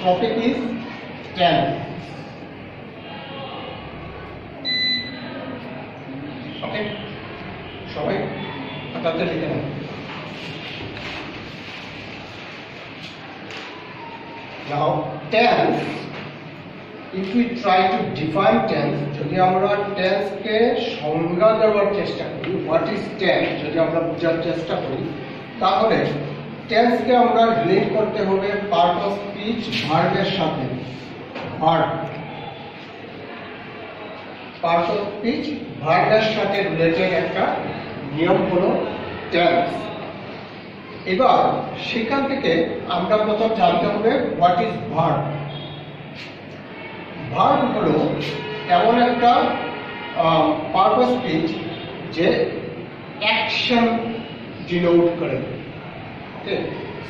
topic is tense. Okay, সবাই খাতাতে লিখে নাও। Now tense, if we try to define tense, যদি আমরা tense কে সংজ্ঞা দেওয়ার চেষ্টা করি, what is tense যদি আমরা বোঝার চেষ্টা করি, তাহলে tense কে আমরা রিলেট করতে হবে পার্ট অফ স্পিচ ভার্বের সাথে। ভার্ব পার্ট অফ স্পিচ ভার্বের সাথে রিলেটেড একটা নিয়ম হলো টেন্স। এবার সেখান থেকে আমরা প্রথম জানতে হবে হোয়াট ইজ ভার্ব। ভার্ব হলো এমন একটা পার্ট অফ স্পিচ যে অ্যাকশন ডিনোট করে। Okay,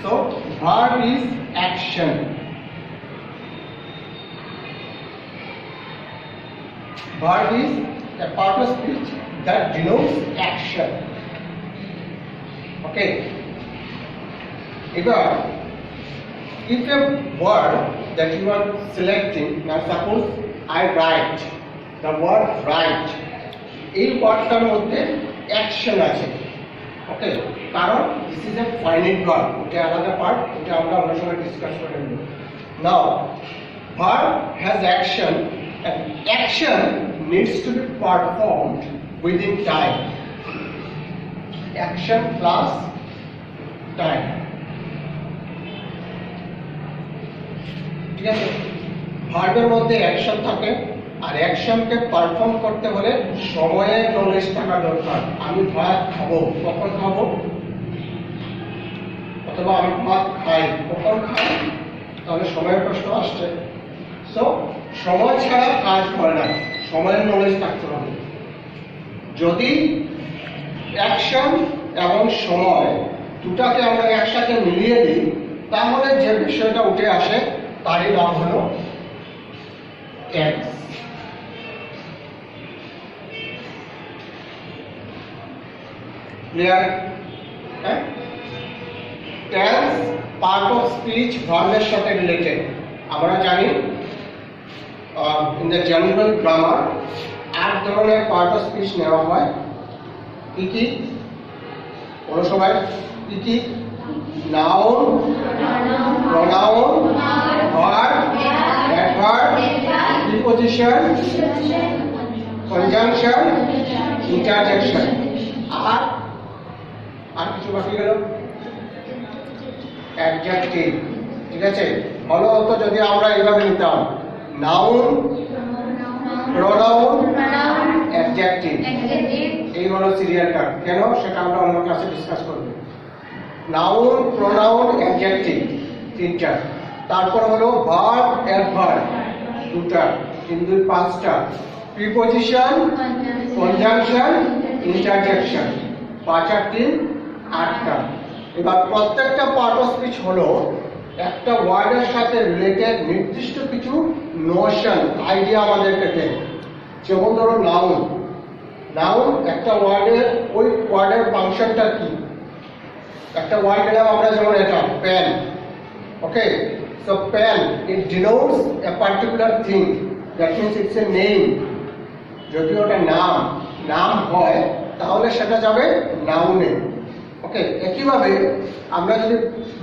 so verb is action. Verb is a part of speech that denotes action. Okay. Ever, if a word that you are selecting, now suppose I write, the word write, এই ওয়ার্ডটার মধ্যে action আছে। ওকে, কারণ this is a finite verb, এটা আলাদা part, এটা আমরা অন্য সময় ডিসকাস করে নেব। Now verb has action, and action needs to be performed within time. Action plus time. ঠিক আছে, ভার্বের মধ্যে অ্যাকশন থাকে, আর অ্যাকশনকে পারফর্ম করতে হলে সময়ের নলেজ থাকা দরকার। আমি ভাত খাবো, কখন খাবো, অথবা আমি ভাত খাই, কখন খাই, তাহলে সময়ের প্রশ্ন আসছে। সো সময় ছাড়া কাজ করে না, সময়ের নলেজ থাকতে হবে। যদি অ্যাকশন এবং সময় দুটাকে আমরা একসাথে মিলিয়ে দিই, তাহলে যে বিষয়টা উঠে আসে তারই নাম হলো টেন্স। ক্লিয়ার? হ্যাঁ, টেন্স পার্ট অফ স্পিচ ভার্বের সাথে রিলেটেড। আমরা জানি in the general grammar এক ধরনের পার্ট অফ স্পিচ নেওয়া হয়। কি কি বলো সবাই? কি কি? Noun, pronoun, verb, adverb, preposition, conjunction, interjection. আর কিছু বাকি গেল? অ্যাডজেক্টিভ। ঠিক আছে, ভালো হতো যদি আমরা এইভাবে নিতাম, নাউন, প্রোনাউন, অ্যাডজেক্টিভ। এই হলো সিরিয়ালটা। কেন সেটা আমরা অন্য ক্লাসে ডিসকাস করব। নাউন, প্রোনাউন, অ্যাডজেক্টিভ তিনটা, তারপর হলো ভার্ব, অ্যাডভার্ব দুটা, 3 2 5টা, প্রিপজিশন, কনজাংশন, ইন্টারজেকশন 5 আর 3 8টা। এবার প্রত্যেকটা পার্ট অফ স্পিচ হলো একটা ওয়ার্ডের সাথে রিলেটেড নির্দিষ্ট কিছু নোশন, আইডিয়া আমাদেরকে দেয়। যেমন ধরো নাউন, নাউন একটা ওয়ার্ডের, ওই ওয়ার্ডের ফাংশনটা কি। একটা ওয়ার্ড নিলাম আমরা, যেমন এটা পেন। Okay, so pen it denotes a particular thing, that means it's a name. যদি ওটা নাম হয় তাহলে সেটা যাবে নাউনে। ওকে, একইভাবে আমরা যদি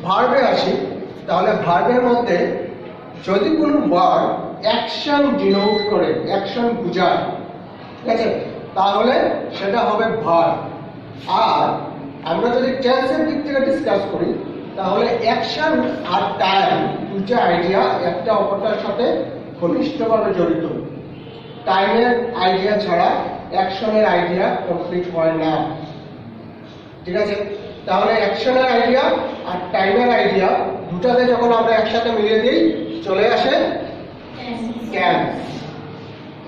ভার্বে আসি, তাহলে ভার্বের মধ্যে যদি কোনো ওয়ার্ড অ্যাকশন ডিনোট করে, অ্যাকশন বোঝায়, ঠিক আছে, তাহলে সেটা হবে ভার্ব। আর আমরা যদি টেন্সের দিক থেকে ডিসকাস করি, তাহলে অ্যাকশন আর টাইম দুটো আইডিয়া একটা অপরটার সাথে ঘনিষ্ঠভাবে জড়িত। টাইমের আইডিয়া ছাড়া অ্যাকশনের আইডিয়া কমপ্লিট হয় না। ঠিক আছে, তাহলে অ্যাকশনের আইডিয়া আর টাইমের আইডিয়া দুটাতে যখন আমরা একসাথে মিলিয়ে দিই, চলে আসে টেন্স।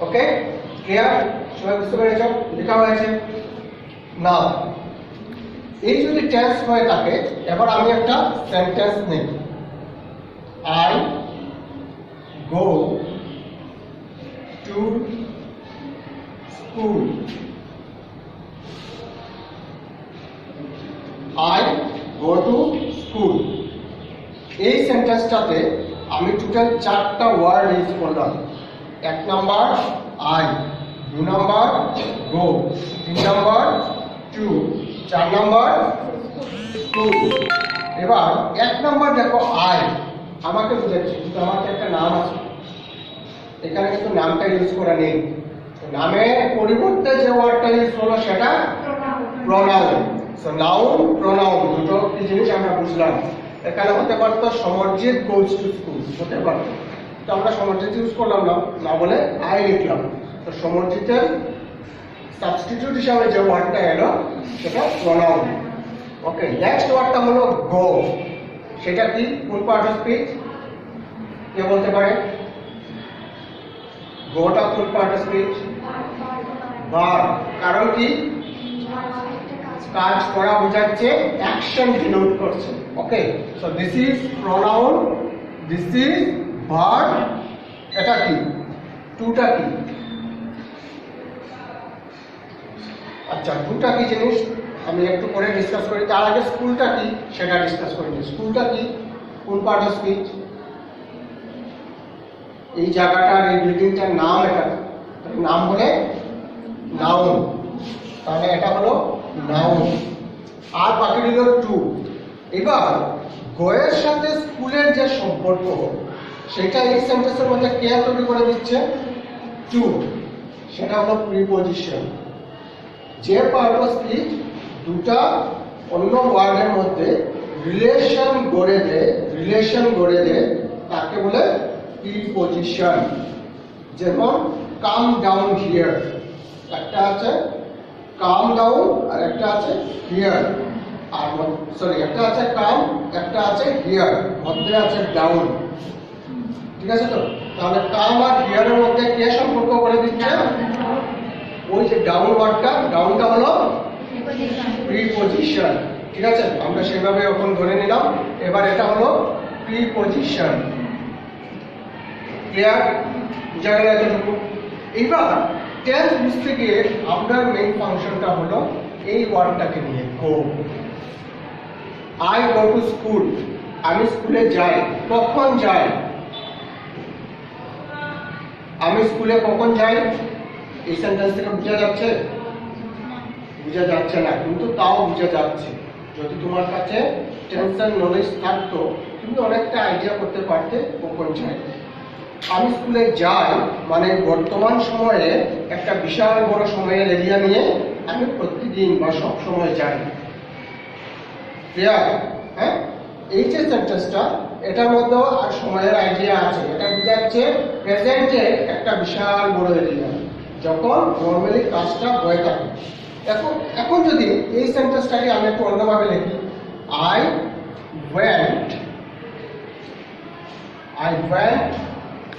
ওকে, ক্লিয়ার? সবাই বুঝতে পেরেছ? লেখা হয়েছে না? এই যদি টেন্স হয়ে থাকে, এবার আমি একটা সেন্টেন্স নেই। I go to school. I go to school। এই সেন্টেন্সটাতে আমি টোটাল 4টা ওয়ার্ড ইউজ করলাম। 1 number I, 2 number go, 3 number to, 4 number school. এবার 1 নাম্বার দেখো আই, আমাকে বুঝাচ্ছি, কিন্তু আমার একটা নাম আছে, এখানে কিন্তু নামটা ইউজ করা নেই। নামের পরিবর্তে যে ওয়ার্ডটা ইউজ হলো সেটা প্রোনাউন। সো নাউন প্রোনাউন দুটো কি জিনিস আমরা বুঝলাম। এখানে হতে পারতো সমর্জিত গোজ টু স্কুল, হতে পারতো, তো আমরা সমর্জিত ইউজ করলাম না, না বলে আই লিখলাম। তো সমর্জিতের সাবস্টিটিউট হিসাবে যে ওয়ার্ডটা এলো সেটা প্রোনাউন। ওকে, নেক্সট ওয়ার্ডটা হলো গো। সেটা কি, কোন পার্ট অফ স্পিচ? কে বলতে পারে? গোটা কোন পার্ট অফ স্পিচ? ভার্ব। কারণ কি? কাজ করা বোঝাচ্ছে, অ্যাকশন ডিনোট করছে। Okay, so this is pronoun, this is verb. এটা কি? টুটা কি? আচ্ছা, টুটা কি জিনিস আমি একটু পরে ডিসকাস করি। তার আগে স্কুলটা কি সেটা ডিসকাস করি। স্কুলটা কি, কোন পার্ট অফ স্পিচ? এই জায়গাটার, এই বিল্ডিংটার নাম, এটা নাম বলে নাউন, তাহলে এটা হলো নাউন। আর বাকি রইল টু। এবার গোয়ের সাথে স্কুলের যে সম্পর্ক সেটা এই সেন্টেন্সের মধ্যে কে তৈরি করে দিচ্ছে? টু। সেটা হলো প্রিপজিশন। যে পার্ট অফ স্পিচ দুটা অন্য ওয়ার্ডের মধ্যে রিলেশন গড়ে দেয় তাকে বলে প্রিপজিশন। যেমন কাম ডাউন হিয়ার, একটা আছে কাম ডাউন আর একটা আছে হিয়ার। আর সরি, একটা আছে কাম, একটা আছে হিয়ার, মধ্যে আছে ডাউন। ঠিক আছে? তো তাহলে কাম আর হিয়ারের মধ্যে কে সম্পর্ক করে দিচ্ছে? ওই যে ডাউন ওয়ার্ডটা, ডাউনটা হলো প্রিপজিশন। ঠিক আছে, আমরা সেভাবে এখন ধরে নিলাম। এবার এটা হলো প্রিপজিশন। ক্লিয়ার? বুঝা গেল এতটুকু? এবার টেন্স বুঝতে গিয়ে আমরা মেইন ফাংশনটা হলো এই ওয়ার্ডটাকে নিয়ে, গো। আই গো টু স্কুল, আমি স্কুলে যাই। কখন যাই? আমি স্কুলে কখন যাই? এই সেন্টেন্স থেকে বোঝা যাচ্ছে? বোঝা যাচ্ছে না, কিন্তু তাও বোঝা যাচ্ছে। যদি তোমার কাছে টেন্সের নলেজ থাকতো তুমি অনেকটা আইডিয়া করতে পারতে কখন যাই। আমি স্কুলে যাই মানে বর্তমান সময়ে একটা বিশাল বড় সময়ের এরিয়া নিয়ে আমি প্রতিদিন বা সব সময় যাই। ক্লিয়ার? হ্যাঁ, এই যে সেন্টেন্সটা, এটার মধ্যেও আর সময়ের আইডিয়া আছে। এটা বোঝাচ্ছে প্রেজেন্টে একটা বিশাল বড় এরিয়া যখন নর্মালি কাজটা হয়ে থাকে। এখন যদি এই সেন্টেন্সটাকে আমি একটু অন্যভাবে লিখি, I went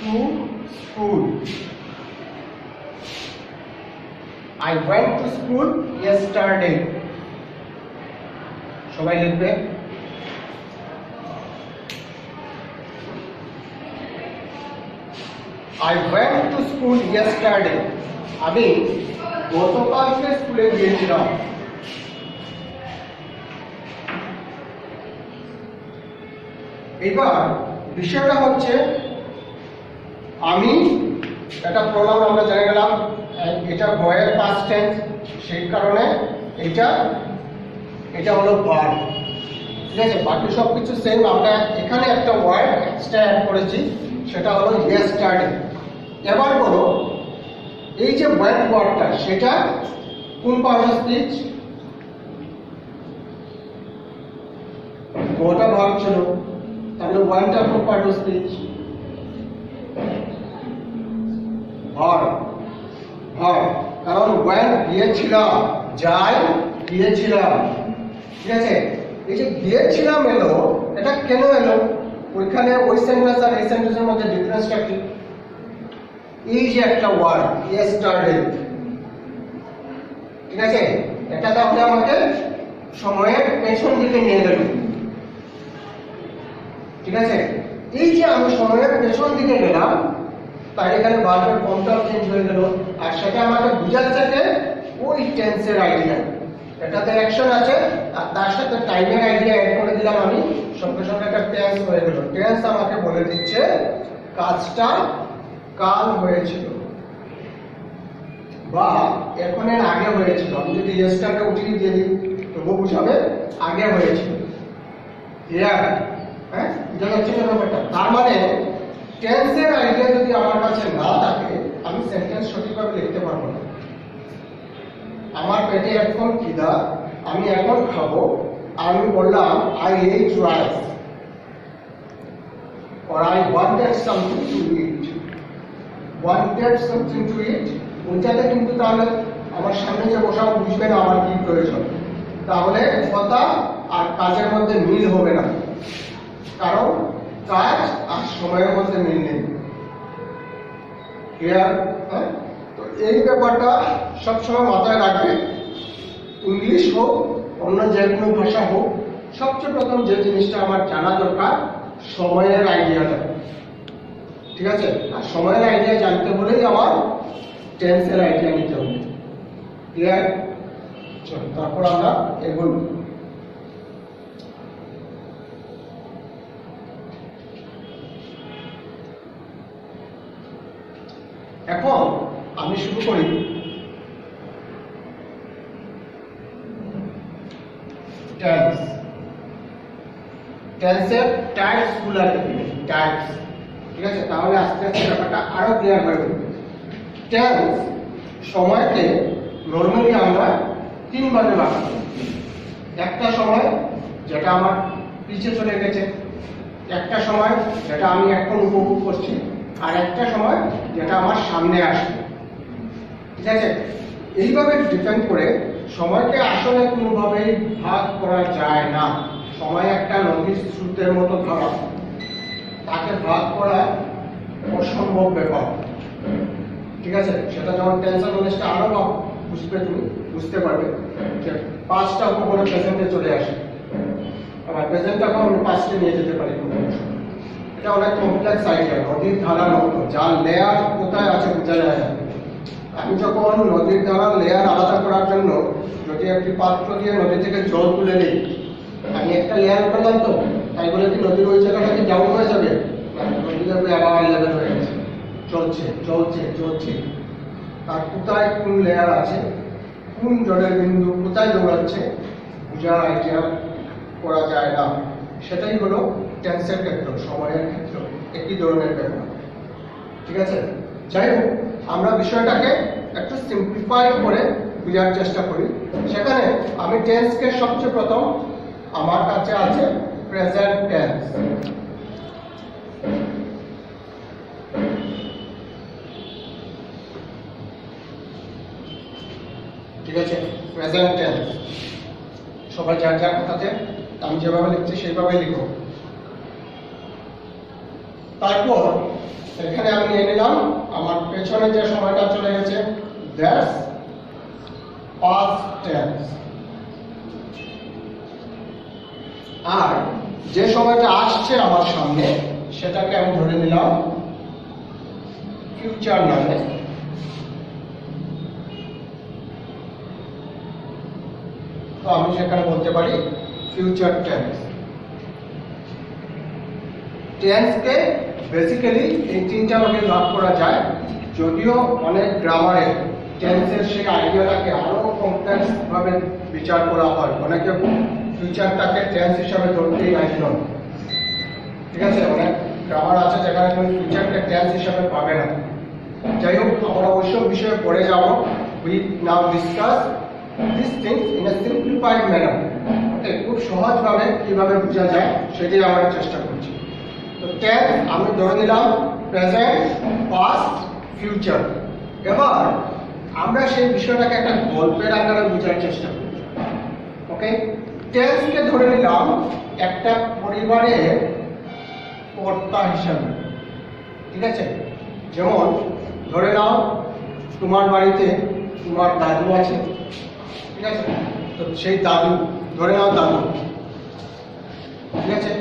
to school. I went to school yesterday. সবাই লিখবে। I went to school yesterday. আমি গতকালকে স্কুলে গিয়েছিলাম। এবার বিষয়টা হচ্ছে, আমি এটা প্রোনাউন আমরা জেনে গেলাম, এটা ভয়ের পাস্ট টেন্স, সেই কারণে এটা হলো ভার্ব। ঠিক আছে, বাকি সবকিছু সেম। আমরা এখানে একটা ওয়ার্ড এক্সট্রা অ্যাড করেছি, সেটা হলো ইয়েস্টারডে। এবার বলো, এই যে ওয়েন্ট ওয়ার্ডটা সেটা কোন পার্ট অফ স্পিচ? গোটা ভার্ব ছিল, তাহলে ওয়েন্টটা কোন পার্ট অফ স্পিচ? ভার্ব। কারণ ওয়েন্ট গিয়েছিলাম, যাই গিয়েছিলাম। ঠিক আছে, এই যে গিয়েছিলাম এলো, এটা কেন এলো? ওইখানে ওই সেন্টেন্স আর এই সেন্টেন্সের মধ্যে ডিফারেন্সটা কি? এই যে একটা ওয়ার্ড ইয়েস্টারডে, ঠিক আছে, এটা তাহলে আমাকে সময়ের পেছন দিকে নিয়ে গেল। ঠিক আছে, এই যে আমি সময়ের পেছন দিকে গেলাম, তাই এখানে ভার্বের ফর্মটাও চেঞ্জ হয়ে গেল। আর সেটা আমাকে বুঝাচ্ছে যে ওই টেন্সের আইডিয়া। এটাতে অ্যাকশন আছে আর তার সাথে টাইমের আইডিয়া অ্যাড করে দিলাম আমি, সঙ্গে সঙ্গে একটা টেন্স হয়ে গেল। টেন্স আমাকে বলে দিচ্ছে কাজটা কাল হয়েছিল বা এখনের আগে হয়েছিল। আমি যদি ইয়েস্টারটা উঠিয়ে দিয়ে দিই তবুও বুঝাবে আগে হয়েছিল। ক্লিয়ার? হ্যাঁ, বুঝা যাচ্ছে না ব্যাপারটা? তার মানে টেন্সের আইডিয়া যদি আমার কাছে না থাকে আমি সেন্টেন্স সঠিকভাবে লিখতে পারবো না। আমার পেটে এখন খিদা, আমি এখন খাবো, আমি বললাম I ate rice or I wanted something to eat. Wanted something to eat ওইটাতে কিন্তু তাহলে আমার সামনে যে বসা বুঝবে না আমার কি প্রয়োজন, তাহলে কথা আর কাজের মধ্যে মিল হবে না, কারণ কাজ আর সময়ের মধ্যে মিল নেই। ক্লিয়ার? হ্যাঁ, তো এই ব্যাপারটা সবসময় মাথায় রাখবে। ইংলিশ হোক অন্য যে কোনো ভাষা হোক, সবচেয়ে প্রথম যে জিনিসটা আমার জানা দরকার সময়ের আইডিয়াটা। ঠিক আছে? আর সময়ের আইডিয়া জানতে হলেই আমার টেন্সের আইডিয়া নিতে হবে। ক্লিয়ার? চলো তারপর আমরা এগোই। এখন আমি শুরু করি টেন্স। টেন্সের টাইপস গুলো টাইপস। ঠিক আছে? তাহলে আস্তে আস্তে ব্যাপারটা আরো ক্লিয়ার হয়ে যাবে। টেন্স সময়কে নরমালি আমরা তিন ভাগে ভাগ করি। একটা সময় যেটা আমার পিছে চলে গেছে, একটা সময় যেটা আমি এখন উপভোগ করছি, আর একটা সময় যেটা আমার সামনে আসবে। ঠিক আছে? এইভাবে ডিপেন্ড করে সময়কে আসলে কোনোভাবেই ভাগ করা যায় না। সময় একটা নদীর স্রোতের মতো ধরা, তাকে ভাগ করা অসম্ভব ব্যাপার। ঠিক আছে? সেটা যখন টেন্সর নলেজটা আরো বুঝবে, তুমি বুঝতে পারবে যে পাঁচটা উপকরণ প্রেজেন্টে চলে আসে, আবার প্রেজেন্টটাকে আমি পাঁচটা নিয়ে যেতে পারি। এটা অনেক কমপ্লেক্স আইডিয়া। নদীর ধারার মতো, যার লেয়ার কোথায় আছে বোঝা যায় না। আমি যখন নদীর ধারার লেয়ার আলাদা করার জন্য যদি একটি পাত্র দিয়ে নদী থেকে জল তুলে নিই, আমি একটা লেয়ার করলাম, তো তাই বলে কি নদীর ওই জায়গাটা কি ডাউন হয়ে যাবে? নদী যাবে আবার লেভেল হয়ে গেছে, চলছে চলছে চলছে। তার কোথায় কোন লেয়ার আছে, কোন জলের বিন্দু কোথায় দৌড়াচ্ছে, বোঝার আইডিয়া করা যায় না। সেটাই হলো টেন্সের ক্ষেত্র, সময়ের ক্ষেত্র একই ধরনের ব্যাপার। ঠিক আছে? যাই হোক, আমরা বিষয়টাকে একটু সিম্পলিফাই করে বোঝার চেষ্টা করি। সেখানে আমি টেন্সকে সবচেয়ে প্রথম আমার কাছে আছে প্রেজেন্ট টেন্স। ঠিক আছে? প্রেজেন্ট টেন্স সবাই যার যার খাতাতে আমি যেভাবে লিখছি সেইভাবে লিখো। তারপর এখানে আমি নিয়ে নিলাম আমার পেছনে যে সময়টা চলে গেছে, দ্যাটস পাস্ট টেন্স। আর যে সময়টা আসছে আমার সামনে সেটাকে আমি ধরে নিলাম ফিউচার নামে। তো আমি সেখানে বলতে পারি ফিউচার টেন্স। টেন্সকে বেসিক্যালি এই তিনটা ভাগে ভাগ করা যায়, যদিও অনেক গ্রামারে টেন্সের সেই আইডিয়াটাকে আরো কমপ্লেক্স ভাবে বিচার করা হয়। অনেকে ফিউচারটাকে টেন্স হিসাবে ধরতেই রাজি নন। ঠিক আছে? অনেক গ্রামার আছে যেখানে তুমি ফিউচারকে টেন্স হিসাবে পাবে না। যাই হোক, আমরা ওইসব বিষয়ে পড়ে যাব। We now discuss this things in a simplified manner. খুব সহজভাবে কিভাবে বোঝা যায় সেটাই আমরা চেষ্টা করছি। তো টেন্স আমি ধরে নিলাম প্রেজেন্ট, পাস্ট, ফিউচার। এবার আমরা সেই বিষয়টাকে একটা গল্পের আকারে বোঝার চেষ্টা করি। ওকে? টেন্সকে ধরে নিলাম একটা পরিবারের কর্তা হিসাবে। ঠিক আছে? যেমন ধরে নাও তোমার বাড়িতে তোমার দাদু আছে। ঠিক আছে? তো সেই দাদু, ধরে নাও দাদু। ঠিক আছে?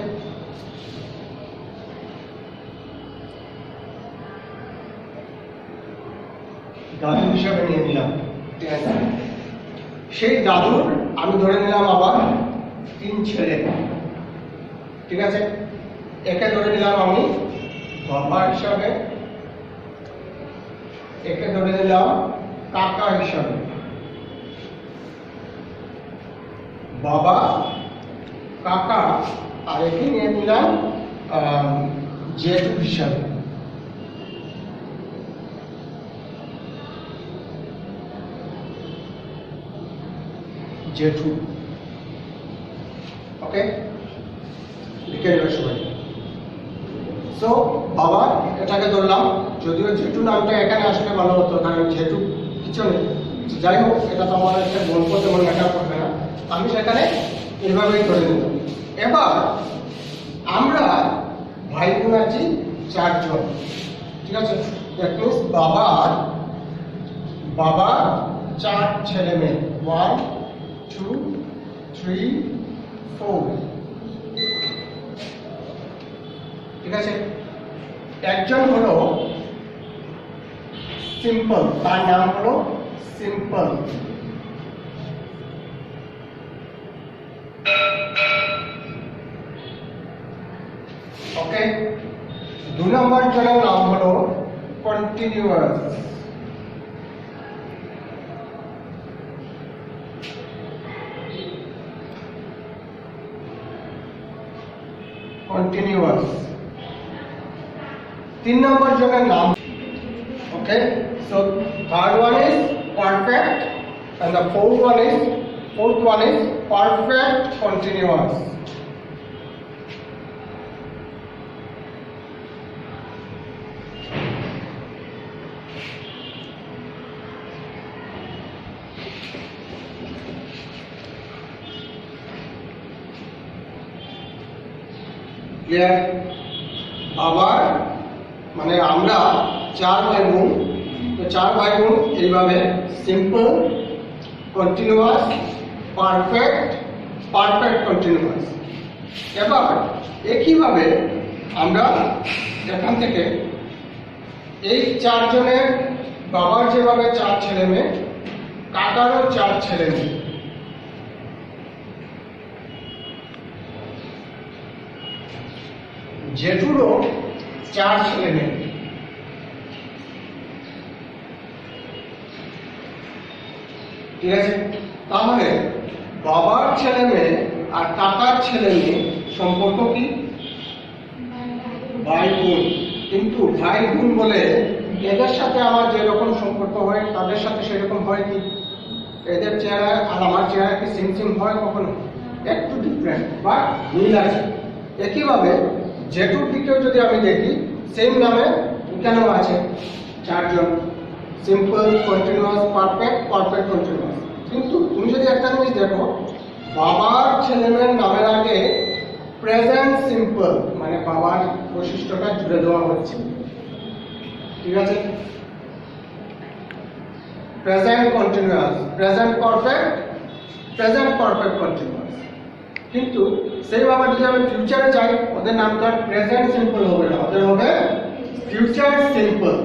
দাদু হিসাবে নিয়ে নিলাম। সেই দাদুর আমি ধরে নিলাম আবার 3 ছেলে, ঠিক আছে। একে ধরে নিলাম আমি বাবা হিসাবে, একে ধরে নিলাম কাকা হিসাবে, বাবা কাকা, আর একে নিয়ে নিলাম জেঠু হিসাবে। জেঠু, ওকে, লিখে নেবে সবাই। সো বাবা এটাকে ধরলাম, যদিও জেঠু নামটা এখানে আসলে ভালো হতো, কারণ জেঠু কিছু নেই, যাই হোক এটা তো আমার একটা গল্প তেমন ম্যাটার করবে না, আমি সেখানে এভাবেই ধরে নিলাম। এবার আমরা ভাই বোন আছি 4 জন, ঠিক আছে। দ্যাট মিনস বাবার 4 ছেলে মেয়ে, 1 2 3 4, ঠিক আছে। একজন হলো সিম্পল, তার নাম হলো সিম্পল, ওকে। 2 নম্বর জনের নাম হলো কন্টিনিউয়াস, কন্টিনিউয়াস। 3 নম্বর জনের নাম, okay. So third one is perfect and the fourth one is perfect continuous. Clear? আবার মানে আমরা 4 ভাই বোন, তো 4 ভাই বোন এইভাবে সিম্পল, কন্টিনিউয়াস, পারফেক্ট কন্টিনিউয়াস। এবার একইভাবে আমরা এখান থেকে এই 4 জনের বাবার যেভাবে 4 ছেলে মেয়ে, কাকারও 4 ছেলে মেয়ে, জেঠুরও 4 ছেলে মেয়ে, ঠিক আছে। তাহলে বাবার ছেলে মেয়ে আর কাকার ছেলে মেয়ে সম্পর্ক কি? ভাই বোন। কিন্তু ভাই বোন বলে এদের সাথে আমার যেরকম সম্পর্ক হয় তাদের সাথে সেরকম হয় কি? এদের চেহারা আর আমার চেহারা কি সেম হয়? কখনো একটু ডিফারেন্ট, বাট মিল আছে। একইভাবে জেঠুর দিকেও যদি আমি দেখি, সেম নামে কেন আছে 4 জন, সিম্পল, কন্টিনিউয়াস, পারফেক্ট কন্টিনিউয়াস। কিন্তু তুমি যদি একটা জিনিস দেখো, বাবার ছেলেমেয়ের নামের আগে প্রেজেন্ট সিম্পল, মানে বাবার বৈশিষ্ট্যটা জুড়ে দেওয়া হচ্ছে, ঠিক আছে। Present continuous, present perfect continuous. কিন্তু সেইভাবে যদি আমি ফিউচারে যাই, ওদের নামটা প্রেজেন্ট সিম্পল হবে না, ওদের হবে future simple.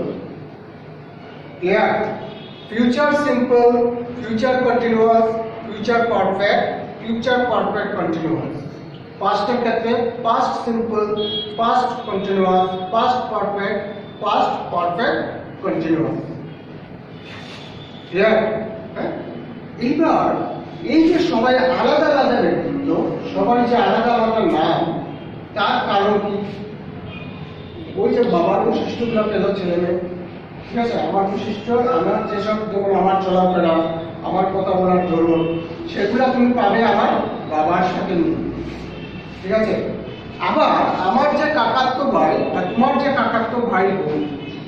Clear? Future simple, future continuous, future perfect continuous. পাস্টের ক্ষেত্রে past simple, past continuous, past perfect continuous. Clear? এইবার এই যে সবাই আলাদা আলাদা ব্যক্তিত্ব, সবার যে আলাদা আলাদা নাম, তার কারণ কি? ওই যে বাবার বৈশিষ্ট্যগুলো পেল ছেলে মেয়ে, ঠিক আছে। আমার বৈশিষ্ট্য, আমার যেসব, যেমন আমার চলাফেরা, আমার কথা বলার ধরন, সেগুলো তুমি পাবে আমার বাবার সাথে নিয়ে, ঠিক আছে। আবার আমার যে কাকাতো ভাই আর তোমার যে কাকাতো ভাই বোন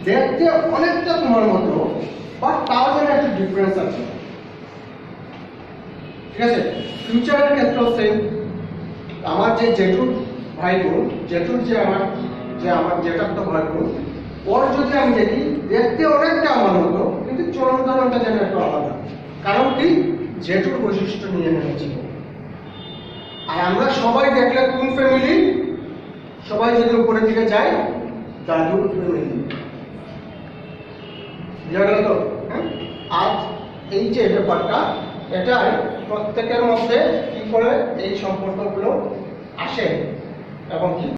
দেখতে অনেকটা তোমার মতো, বাট তাও যেন একটা ডিফারেন্স আছে, ঠিক আছে। ফিউচারের ক্ষেত্রেও সেম। আমার যে জেঠুর ভাই বোন, জেঠুর যে আমার জেঠাতো ভাই বোন, ওর যদি আমি দেখি দেখতে অনেকটা আমার মতো, কিন্তু চলন ধরনটা যেন একটু আলাদা। কারণ কি? জেঠুর বৈশিষ্ট্য নিয়ে নেমেছিল। আর আমরা সবাই দেখলে কোন ফ্যামিলি? সবাই যদি উপরের দিকে যায়, দাদুর ফ্যামিলি। বুঝা গেল তো? আর এই যে ব্যাপারটা, এটাই প্রত্যেকের মধ্যে কি করে এই সম্পর্কগুলো আসে এবং কি